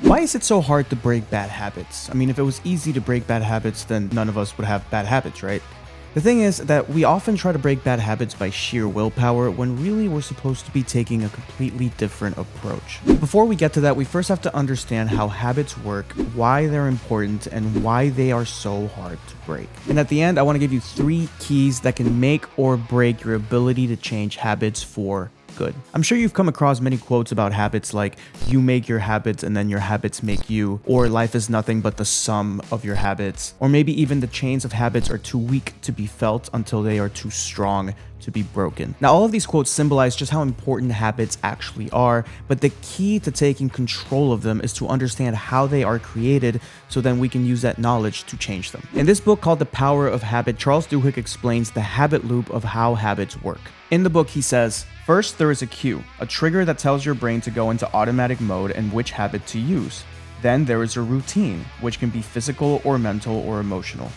Why is it so hard to break bad habits? I mean, if it was easy to break bad habits, then none of us would have bad habits, right? The thing is that we often try to break bad habits by sheer willpower when really we're supposed to be taking a completely different approach. Before we get to that, we first have to understand how habits work, why they're important, and why they are so hard to break. And at the end, I want to give you 3 keys that can make or break your ability to change habits for good. I'm sure you've come across many quotes about habits like, you make your habits and then your habits make you, or life is nothing but the sum of your habits, or maybe even the chains of habits are too weak to be felt until they are too strong to be broken. Now, all of these quotes symbolize just how important habits actually are, but the key to taking control of them is to understand how they are created so then we can use that knowledge to change them. In this book called The Power of Habit, Charles Duhigg explains the habit loop of how habits work. In the book, he says, first, there is a cue, a trigger that tells your brain to go into automatic mode and which habit to use. Then there is a routine, which can be physical or mental or emotional.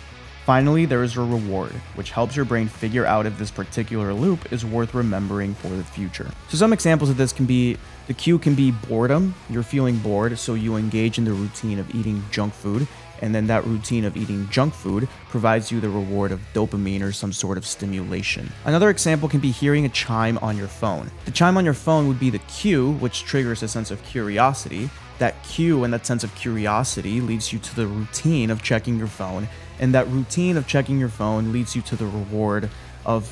Finally, there is a reward, which helps your brain figure out if this particular loop is worth remembering for the future. So some examples of this can be, the cue can be boredom. You're feeling bored, so you engage in the routine of eating junk food, and then that routine of eating junk food provides you the reward of dopamine or some sort of stimulation. Another example can be hearing a chime on your phone. The chime on your phone would be the cue, which triggers a sense of curiosity. That cue and that sense of curiosity leads you to the routine of checking your phone, and that routine of checking your phone leads you to the reward of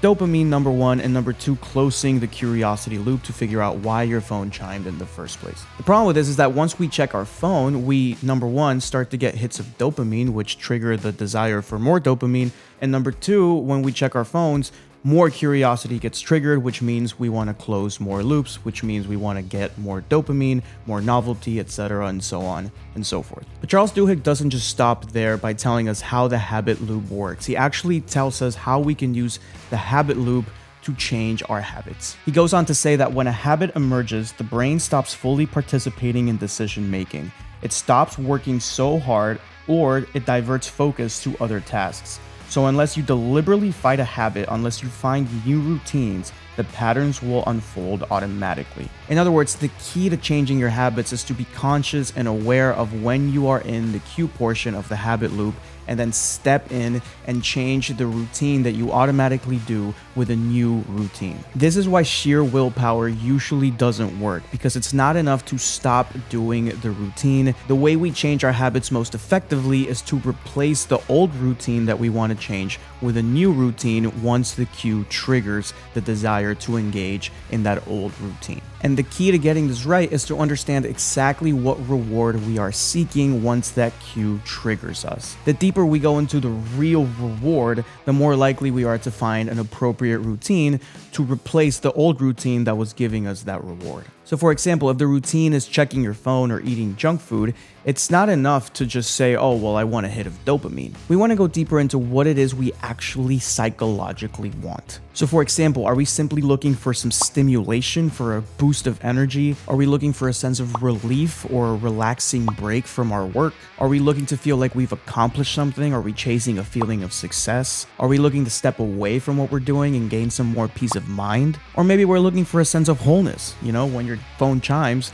dopamine, number 1, and number 2, closing the curiosity loop to figure out why your phone chimed in the first place. The problem with this is that once we check our phone, we, number 1, start to get hits of dopamine, which trigger the desire for more dopamine, and number 2, when we check our phones, more curiosity gets triggered, which means we want to close more loops, which means we want to get more dopamine, more novelty, etc., and so on and so forth. But Charles Duhigg doesn't just stop there by telling us how the habit loop works. He actually tells us how we can use the habit loop to change our habits. He goes on to say that when a habit emerges, the brain stops fully participating in decision making. It stops working so hard, or it diverts focus to other tasks. So unless you deliberately fight a habit, unless you find new routines, the patterns will unfold automatically. In other words, the key to changing your habits is to be conscious and aware of when you are in the cue portion of the habit loop, and then step in and change the routine that you automatically do with a new routine. This is why sheer willpower usually doesn't work, because it's not enough to stop doing the routine. The way we change our habits most effectively is to replace the old routine that we want to change with a new routine once the cue triggers the desire to engage in that old routine. And the key to getting this right is to understand exactly what reward we are seeking once that cue triggers us. The deeper we go into the real reward, the more likely we are to find an appropriate routine to replace the old routine that was giving us that reward. So for example, if the routine is checking your phone or eating junk food, it's not enough to just say, oh, well, I want a hit of dopamine. We want to go deeper into what it is we actually psychologically want. So for example, are we simply looking for some stimulation, for a boost of energy? Are we looking for a sense of relief or a relaxing break from our work? Are we looking to feel like we've accomplished something? Are we chasing a feeling of success? Are we looking to step away from what we're doing and gain some more peace of mind? Or maybe we're looking for a sense of wholeness. You know, when your phone chimes,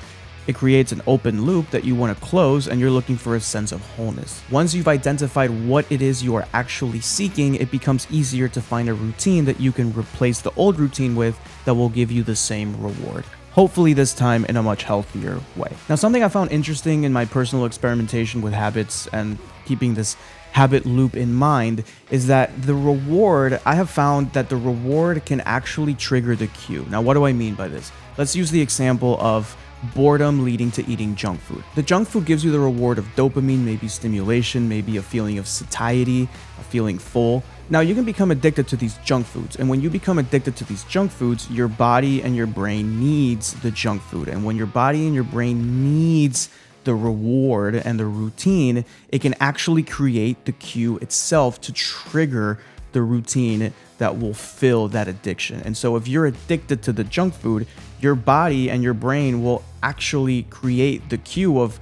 it creates an open loop that you want to close, and you're looking for a sense of wholeness. Once you've identified what it is you are actually seeking, it becomes easier to find a routine that you can replace the old routine with that will give you the same reward. Hopefully this time in a much healthier way. Now, something I found interesting in my personal experimentation with habits and keeping this habit loop in mind is that the reward, I have found that the reward can actually trigger the cue. Now, what do I mean by this? Let's use the example of boredom leading to eating junk food. The junk food gives you the reward of dopamine, maybe stimulation, maybe a feeling of satiety, a feeling full. Now, you can become addicted to these junk foods, and when you become addicted to these junk foods, your body and your brain needs the junk food. And when your body and your brain needs the reward and the routine, it can actually create the cue itself to trigger the routine that will fill that addiction. And so if you're addicted to the junk food, your body and your brain will actually create the cue of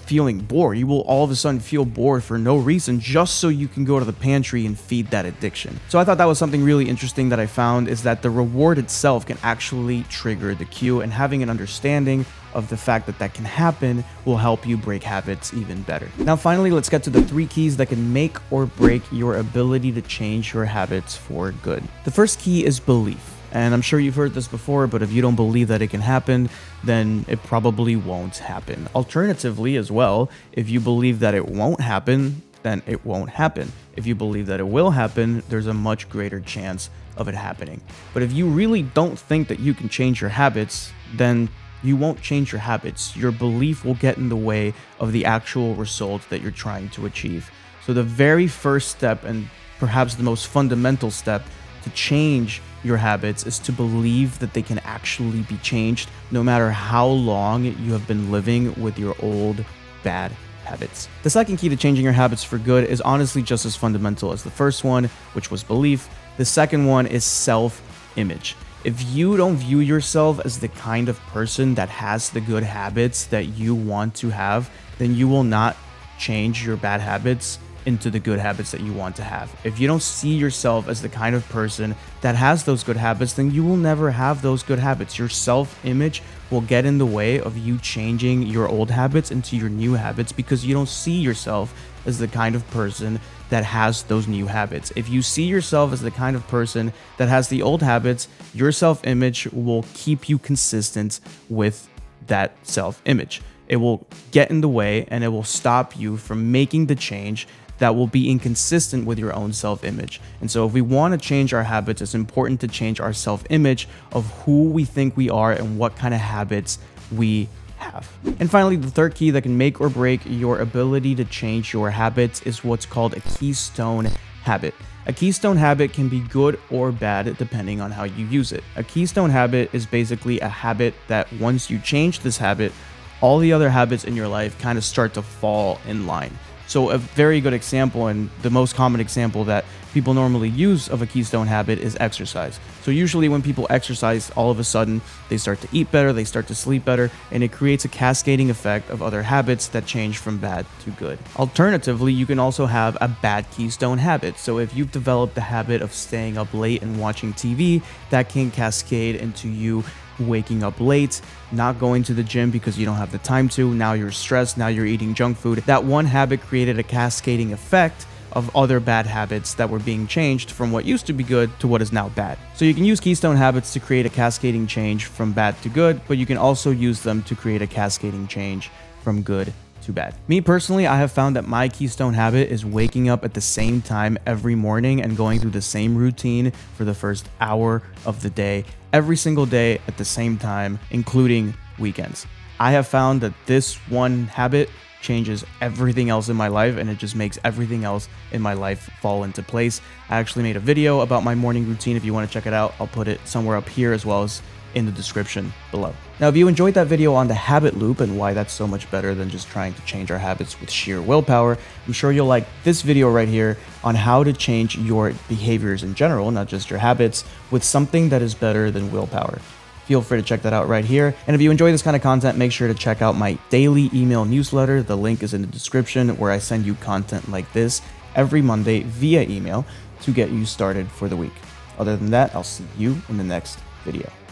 feeling bored. You will all of a sudden feel bored for no reason, just so you can go to the pantry and feed that addiction. So I thought that was something really interesting that I found, is that the reward itself can actually trigger the cue, and having an understanding of the fact that that can happen will help you break habits even better. Now, finally, let's get to the 3 keys that can make or break your ability to change your habits for good. The first key is belief. And I'm sure you've heard this before, but if you don't believe that it can happen, then it probably won't happen. Alternatively, as well, if you believe that it won't happen, then it won't happen. If you believe that it will happen, there's a much greater chance of it happening. But if you really don't think that you can change your habits, then you won't change your habits. Your belief will get in the way of the actual result that you're trying to achieve. So the very first step, and perhaps the most fundamental step to change your habits, is to believe that they can actually be changed, no matter how long you have been living with your old bad habits. The second key to changing your habits for good is honestly just as fundamental as the first one, which was belief. The second one is self-image. If you don't view yourself as the kind of person that has the good habits that you want to have, then you will not change your bad habits into the good habits that you want to have. If you don't see yourself as the kind of person that has those good habits, then you will never have those good habits. Your self-image will get in the way of you changing your old habits into your new habits because you don't see yourself as the kind of person that has those new habits. If you see yourself as the kind of person that has the old habits, your self-image will keep you consistent with that self-image. It will get in the way and it will stop you from making the change that will be inconsistent with your own self-image. And so if we want to change our habits, it's important to change our self-image of who we think we are and what kind of habits we have. And finally, the third key that can make or break your ability to change your habits is what's called a keystone habit. A keystone habit can be good or bad depending on how you use it. A keystone habit is basically a habit that once you change this habit, all the other habits in your life kind of start to fall in line. So a very good example, and the most common example that people normally use of a keystone habit, is exercise. So usually when people exercise, all of a sudden they start to eat better, they start to sleep better, and it creates a cascading effect of other habits that change from bad to good. Alternatively, you can also have a bad keystone habit. So if you've developed the habit of staying up late and watching TV, that can cascade into you waking up late, not going to the gym because you don't have the time to. Now you're stressed, now you're eating junk food. That one habit created a cascading effect of other bad habits that were being changed from what used to be good to what is now bad. So you can use keystone habits to create a cascading change from bad to good, but you can also use them to create a cascading change from good to bad. Me personally, I have found that my keystone habit is waking up at the same time every morning and going through the same routine for the first hour of the day, every single day at the same time, including weekends. I have found that this one habit changes everything else in my life, and it just makes everything else in my life fall into place. I actually made a video about my morning routine. If you want to check it out, I'll put it somewhere up here as well as in the description below. Now, if you enjoyed that video on the habit loop and why that's so much better than just trying to change our habits with sheer willpower, I'm sure you'll like this video right here on how to change your behaviors in general, not just your habits, with something that is better than willpower. Feel free to check that out right here. And if you enjoy this kind of content, make sure to check out my daily email newsletter. The link is in the description, where I send you content like this every Monday via email to get you started for the week. Other than that, I'll see you in the next video.